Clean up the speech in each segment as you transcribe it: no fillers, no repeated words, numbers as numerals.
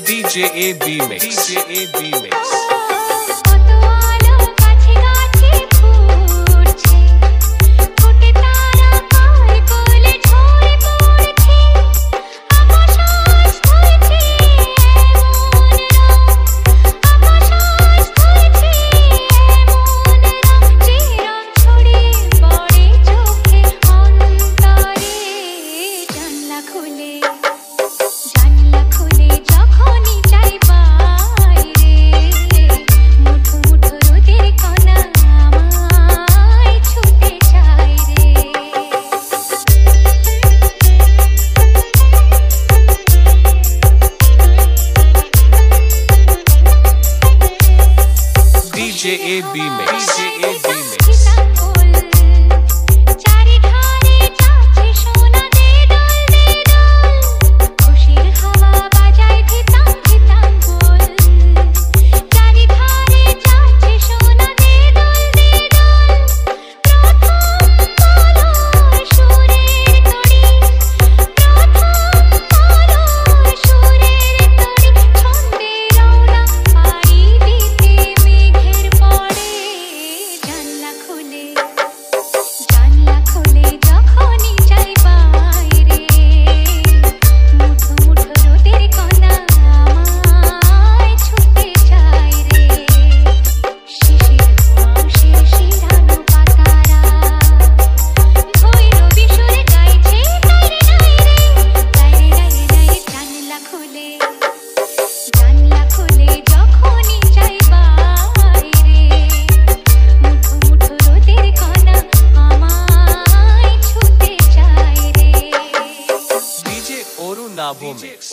DJAB Mix. DJAB Mix. DJAB Mix. DJAB Mix.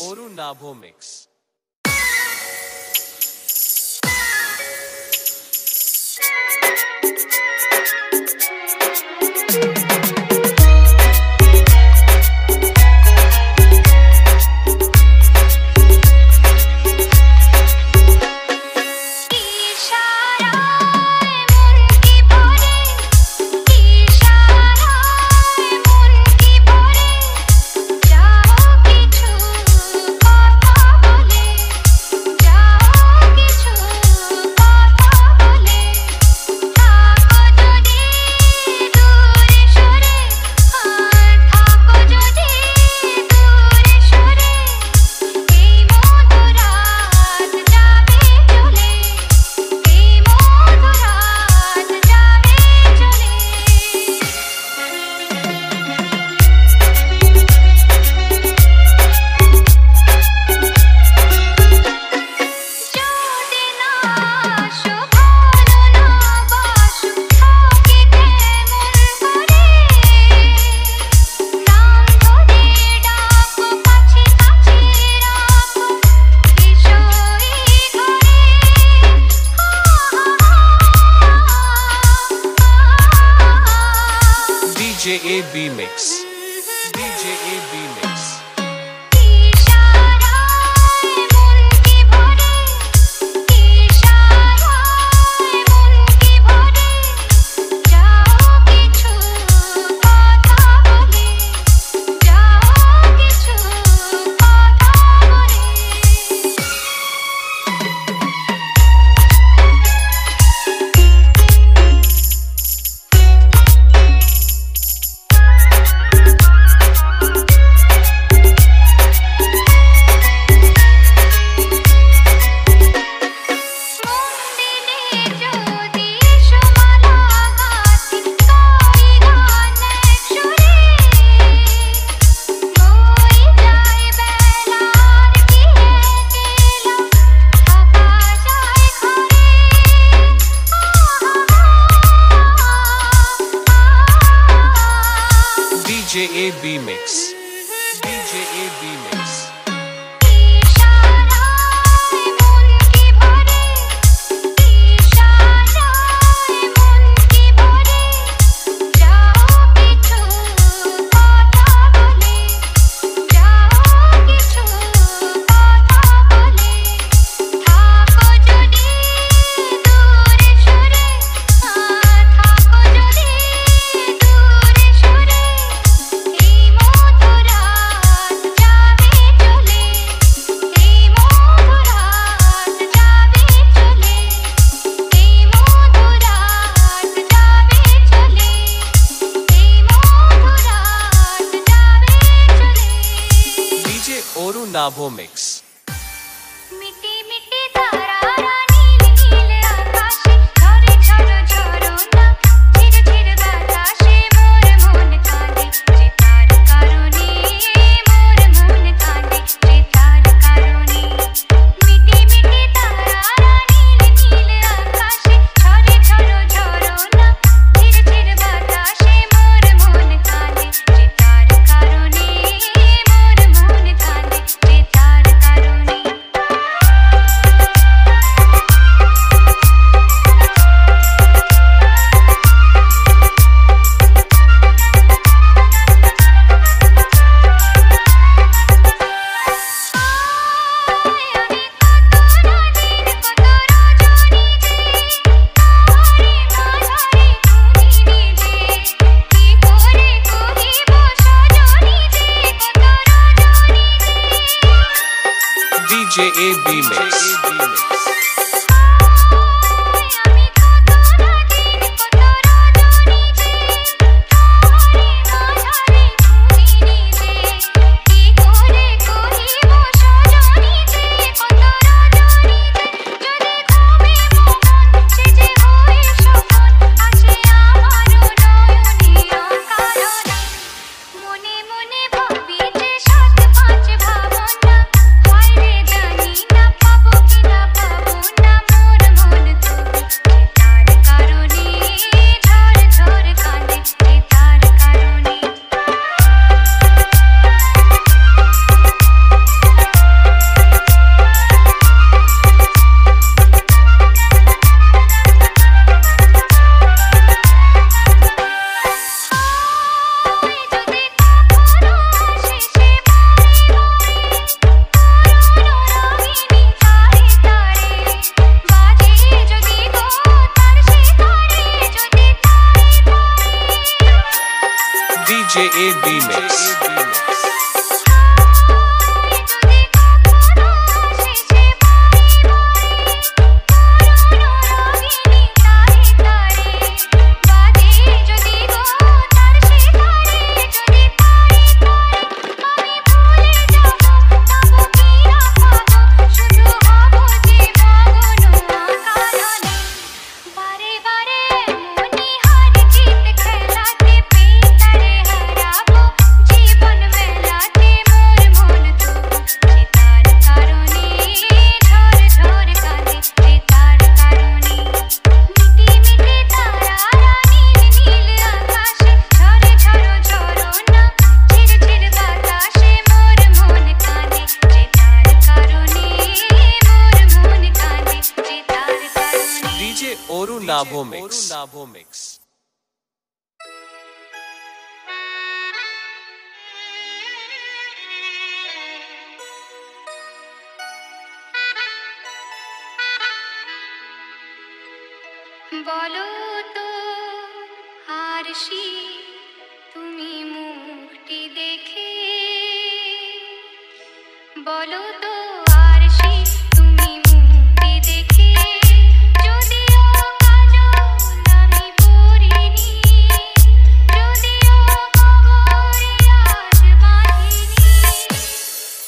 Oru Nabo Mix. DJAB Mix. DJAB Mix. AB Mix. DJ AB Mix. Oru Nabho Mix. DJ AB Mix. DJ AB Mix. Oru Nabho Mix. Nabho Mix. বলো তো আরশি তুমি মুখটি দেখে বলো তো আরশি তুমি মুখটি দেখে যদিও কাজল আমি পরিনি যদিও কবরে আজ বাঁধিনি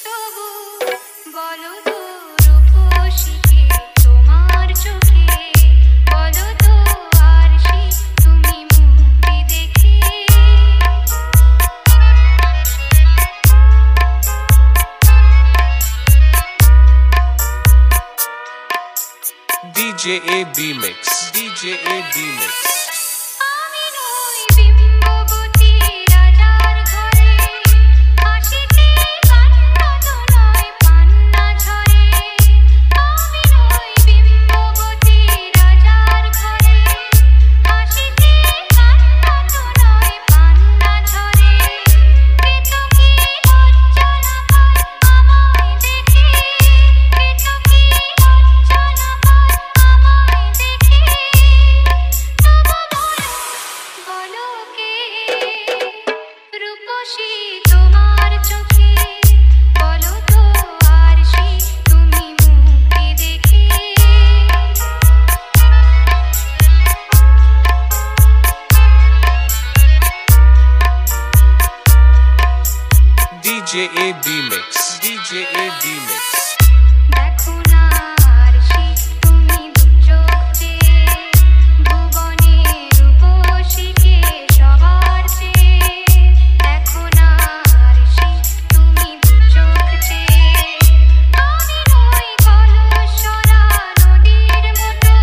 তবু বলো তো রূপসীকে তোমার চোখে বলো তো আরশি তুমি মুক্তি দেখে DJ AB Mix. DJ AB Mix. আমি নই বিম্ববতী রাজার ঘরে DJ AB Mix. DJ AB Mix. দেখো না আরশি তুমি দুচোখ চেয়ে ভুবনের রূপসীকে সবার চেয়ে দেখো না আরশি তুমি দুচোখ চেয়ে আমি নই কলসরা নদীর মতো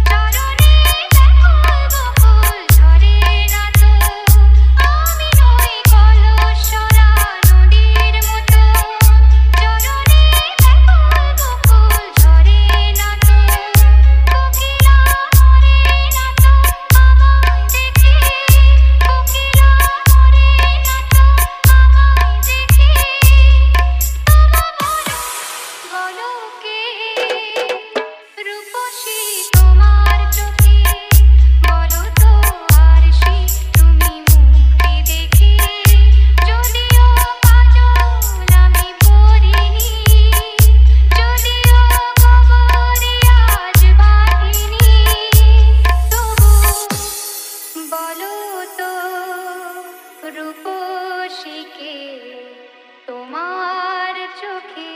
চরণে দেখো বকুল ঝরে না তো আমি নই কলসরা নদীর মতো চরণে দেখো বকুল ঝরে না তো কোকিলা মরে না তো আমায় দেখে কোকিলা মরে না তো আমায় দেখে বলো কে রূপসী তোমার চোখে বলো তো আরশি তুমি মুক্তি দেখে যদিও কাজল আমি পরিনি যদিও খবরে আজ বাঁধিনি তবু বলো তো রূপসীকে তোমার চোখে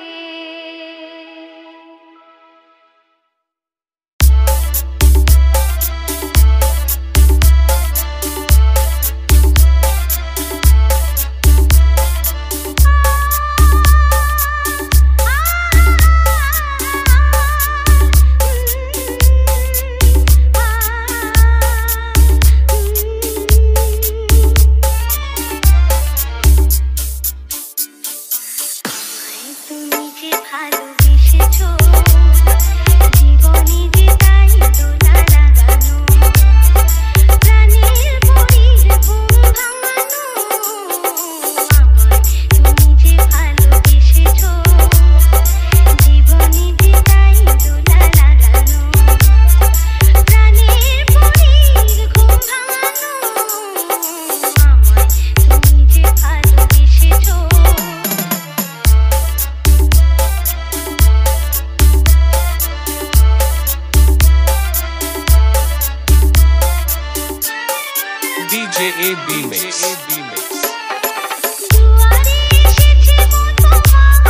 তুমি যে ভালোবেসেছো জীবনে যে তাই দোলা লাগানো প্রাণের পরীর ঘুম ভাঙানো আমায় তুমি যে ভালোবেসেছো জীবনে যে তাই দোলা লাগানো প্রাণের পরীর ঘুম ভাঙানো আমায় তুমি যে ভালোবেসেছো DJ AB Mix. AB Mix. দুয়ারে এসেছে মধুমাস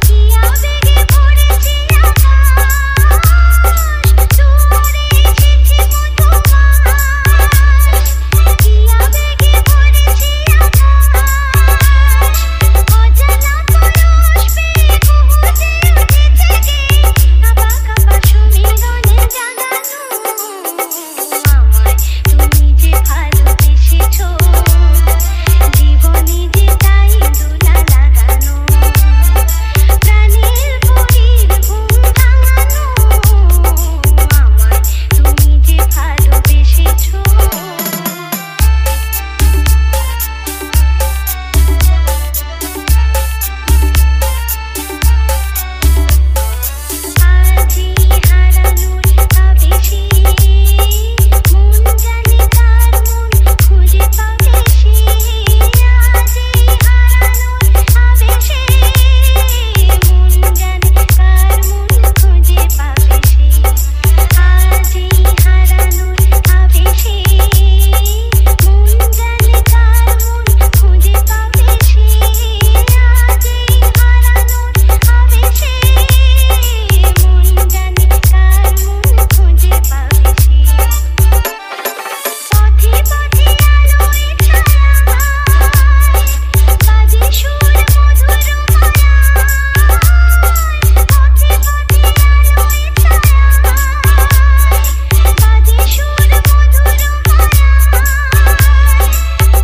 কি আবেগে ভরেছে আকাশ দুয়ারে এসেছে মধুমাস কি আবেগে ভরেছে আকাশ অজানা পরশ পেয়ে কুহুতে উঠেছে গে কাঁপা কাঁপা সুমিরনে জাগানো আমায় তুমি যে ভালোবেসেছো জীবনে যে তাই দোলা লাগানো প্রাণের পরীর ঘুম ভাঙানো আমায় তুমি যে ভালোবেসেছো আজি হারানোর আবেশে মন জানে কার মন খুঁজে পাবে সে আজি হারানোর আবেশে মন জানে কার মন খুঁজে পাবে সে আজি হারানোর আবেশে মন জানে কার মন খুঁজে পাবে সে আজি হারানোর আবেশে মন জানে কার মন খুঁজে পাবে সে পথে পথে আলোয় ছায়ায় বাজে সুর মধুর মায়ায় পথে পথে আলোয় ছায়ায় বাজে সুর মধুর মায়ায়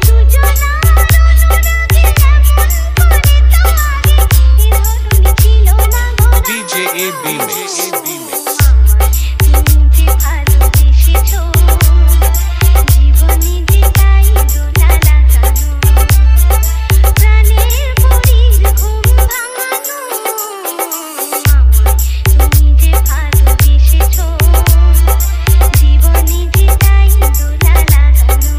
দুজনার অনুরাগে এমন করে তো আগে এ ধরনী ছিল না গোরা DJ AB Mix. AB Mix. তুমি যে ভালোবেসেছো জীবনে যে তাই দোলা লাগানো প্রাণের পরীর ঘুম ভাঙানো আমায় তুমি যে ভালোবেসেছো জীবনে যে তাই দোলা লাগানো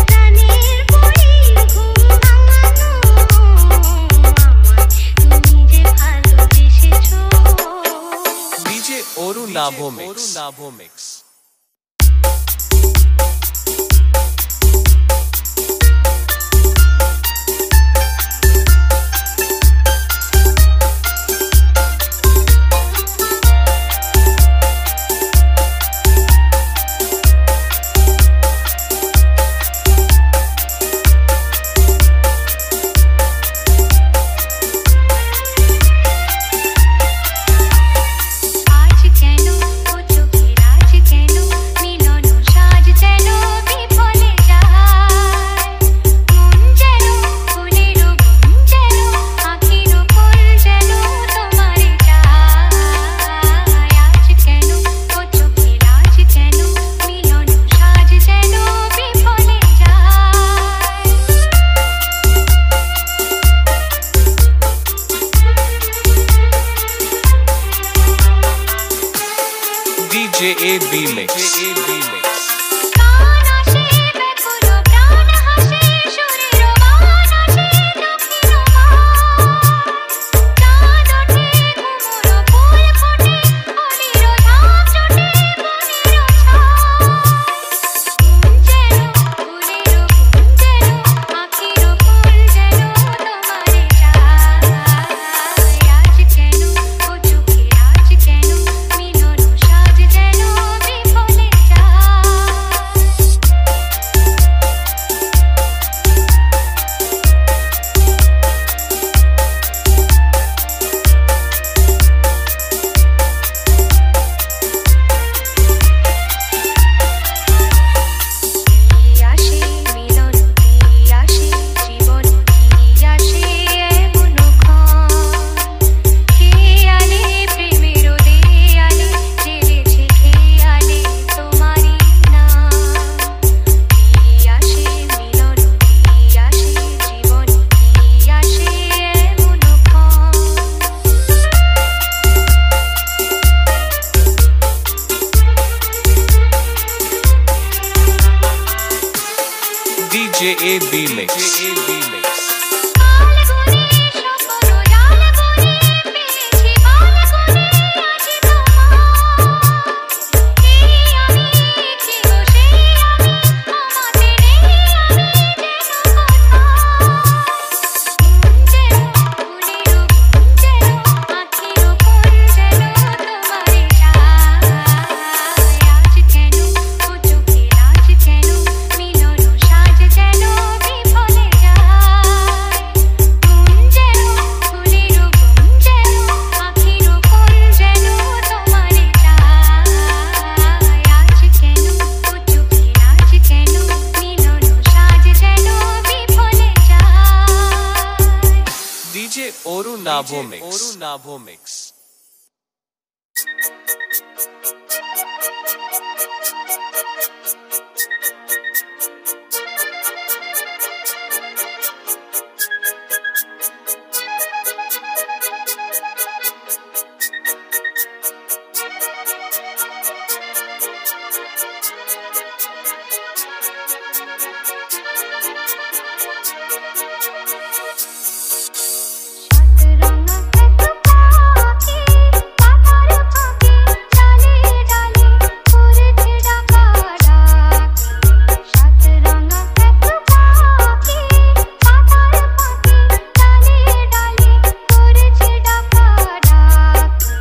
প্রাণের পরীর ঘুম ভাঙানো আমায় তুমি যে ভালোবেসেছো DJ Oru Navo Mix. Navo Mix. Mix. প্রাণ আসে ব্যাকুল প্রাণ হাসে শরীর মান আসে দক্ষিণ চাঁদ ওঠে ঘুমুর ফুল ফোটে হরির ধাম জোটে বনের ছায় ফুলের ফুল আখির ফুল যেন তোমারে চায় আজ কেন ও চোখে আজ কেন মিলন সাজ যেন বিফলে আসে মিলন আসে জীবন আসে এমন খেয়ালে প্রেমের দেয়ালে জেলেছে খেয়ালে তোমারই নাম আসে মিলন আসে জীবন আসে এমন DJ AB Mix. পালগুনে স্বপ্ন জালগুনে পেয়েছি পালগুনে আজ তোমার আমি কি গো সেই আমি আমাতে নেই আমি যেন যেন ফুলের যেন আখির ফুল যেন তোমারে চায় আজ কেন ও চোখে আজ কেন মিলন সাজ যেন বিফলে যায় যেন ফুলের যেন আখির ফুল যেন তোমারে চায় আজ কেন ও চোখে আজ কেন মিলন সাজ যেন বিফলে যায় DJ Oru Navo Mix. সাতরঙা কত পাখি পাতার ফাঁকে ডালে ডালে করেছে ডাকা ডাকি সাতরঙা কত পাখি পাতার ফাঁকে ডালে ডালে করেছে ডাকা ডাকি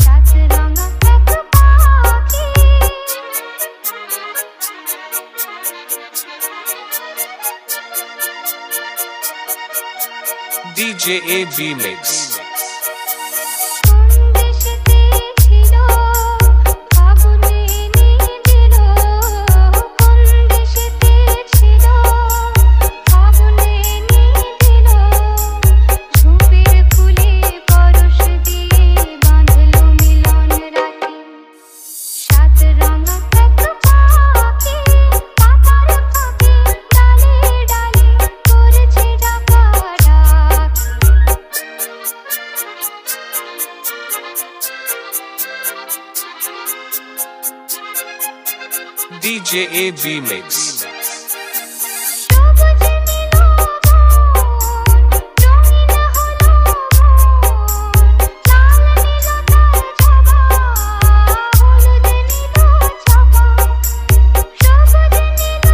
সাতরঙা কত পাখি DJ AB Mix. কোন দেশেতে ছিল ফাগুনে নিদিল কোন দেশেতে ছিল ফাগুনে নিদিল ঝোপের ফুলে পরশ দিয়ে বাঁধলো মিলন রাতে সাতরঙা কত পাখি পাতার ফাঁকে ডালে ডালে করেছে ডাকা ডাকি DJ AB Mix. সবুজ নীল রঙিন হলো লাল নীল তার জবা হলুদ নীল চাপা সবুজ নীল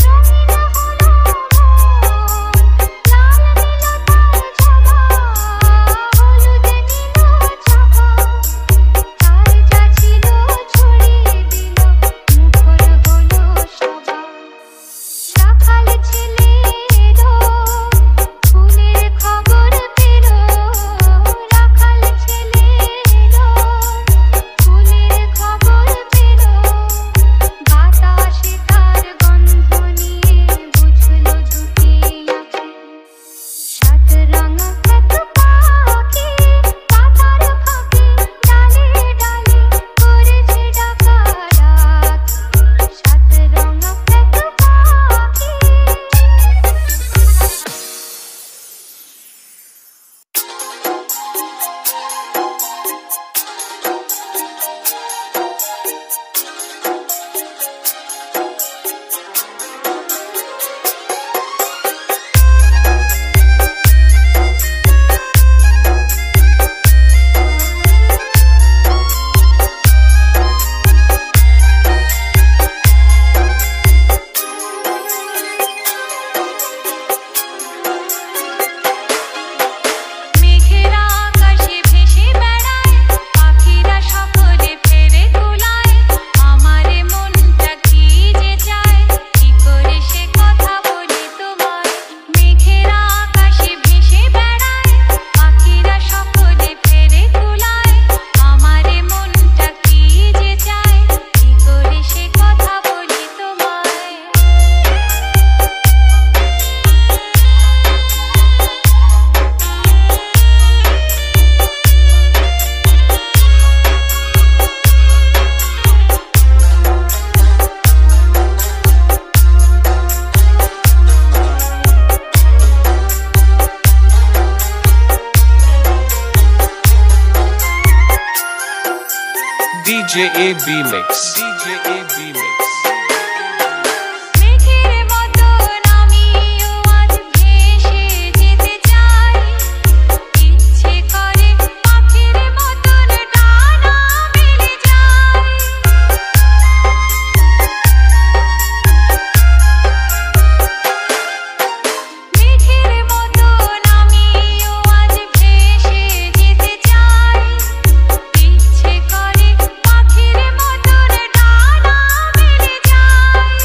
রঙিন হলো লাল নীল তার জবা হলুদ নীল চাপা তার যা ছিল ছড়িয়ে দিল মুখর DJ AB Mix. DJ AB Mix. মেঘের মতন আমিও আজ ভেসে যেতে চাই, ইচ্ছে করে পাখির মতন ডানা মেলে যাই। মেঘের মতন আমিও আজ ভেসে যেতে চাই, ইচ্ছে করে পাখির মতন ডানা মেলে যাই।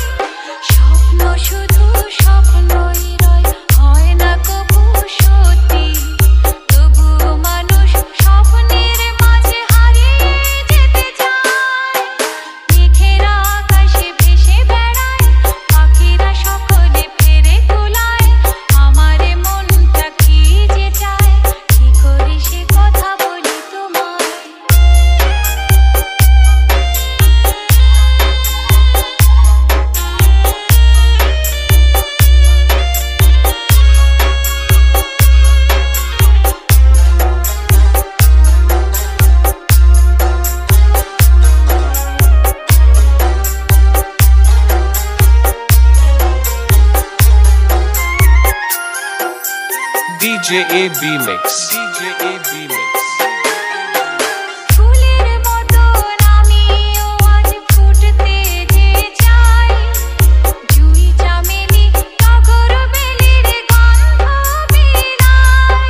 স্বপ্ন শুধু স্বপ্নই রয়, হয় না কবু সত্যি, তবুও মানুষ স্বপ্নের মাঝে হারিয়ে যেতে চায়। মেঘের আকাশে ভেসে বেড়ায়, পাখিরা সকলে ফেরে কুলায়, আমার মনটা কি যে চায়, কি করে সে কথা বলি তোমায়। DJ AB Mix. DJ AB Mix. ফুলের মতন আমিও আজ ফুটতে যে চাই, জুঁই চামেলি টগর বেলির গন্ধ বিলাই।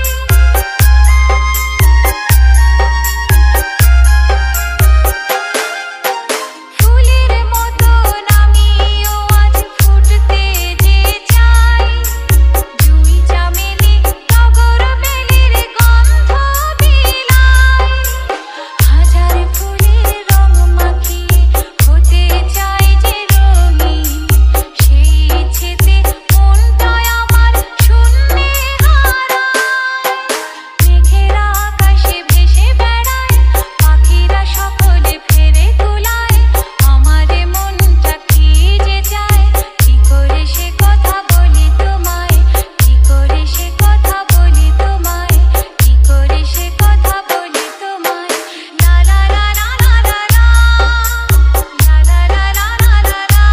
ফুলের মতন আমিও আজ ফুটতে যে চাই, জুঁই চামেলি টগর বেলির গন্ধ বিলাই। হাজার ফুলের রং মাখিয়ে হতে চাই যে রঙিন, সেই ইচ্ছেতে মনটায় আমার শূন্যে হারায়। মেঘের আকাশে ভেসে বেড়ায়, পাখিরা সকলে ফেরে কুলায়, আমার মনটা কি যে চায়, কি করে সে কথা বলি তোমায়, কি করে সে কথা বলি তোমায়, কি করে সে কথা বলি তোমায়। লা লা লা লা লা লা লা, লা লা লা লা লা লা লা,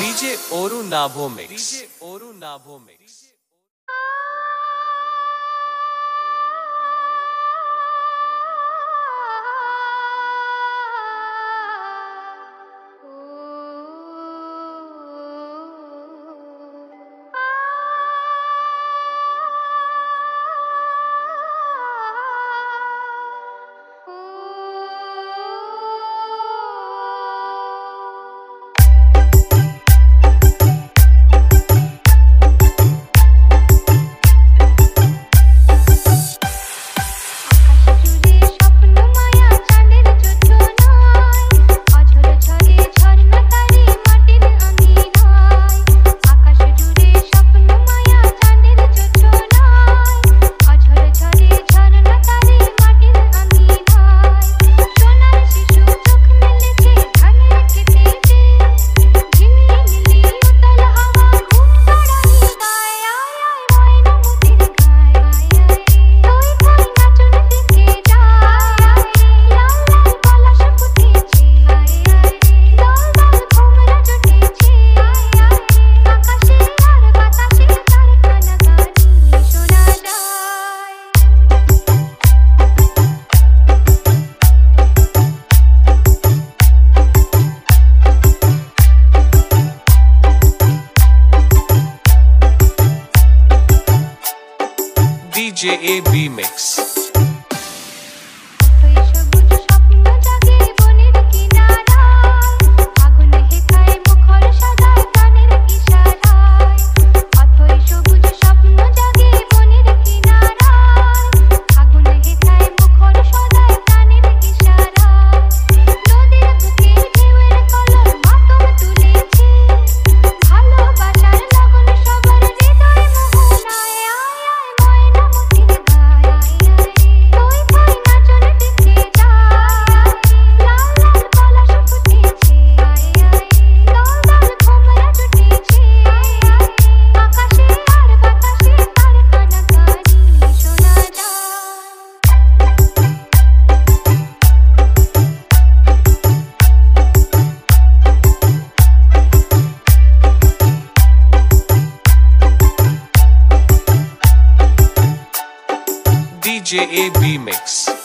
DJ Oru Navo Mix. DJ Oru Navo Mix. DJ AB Mix. সবুজ স্বপ্ন জাগে বনের কিনারায়, আগুন হেখায় মুখর সাজায় গানের ইশারায়। অথই সবুজ স্বপ্ন জাগে বনের কিনারায়, আগুন হেখায় মুখর সাজায় গানের ইশারায়। নদীর বুকে ঢেউয়ের কলর মাতম তুলেছে, ভালোবাসার লগন সবার হৃদয় মোহনায়। আয় আয় ময়না মুখের গায়, আয় আয় DJ AB Mix.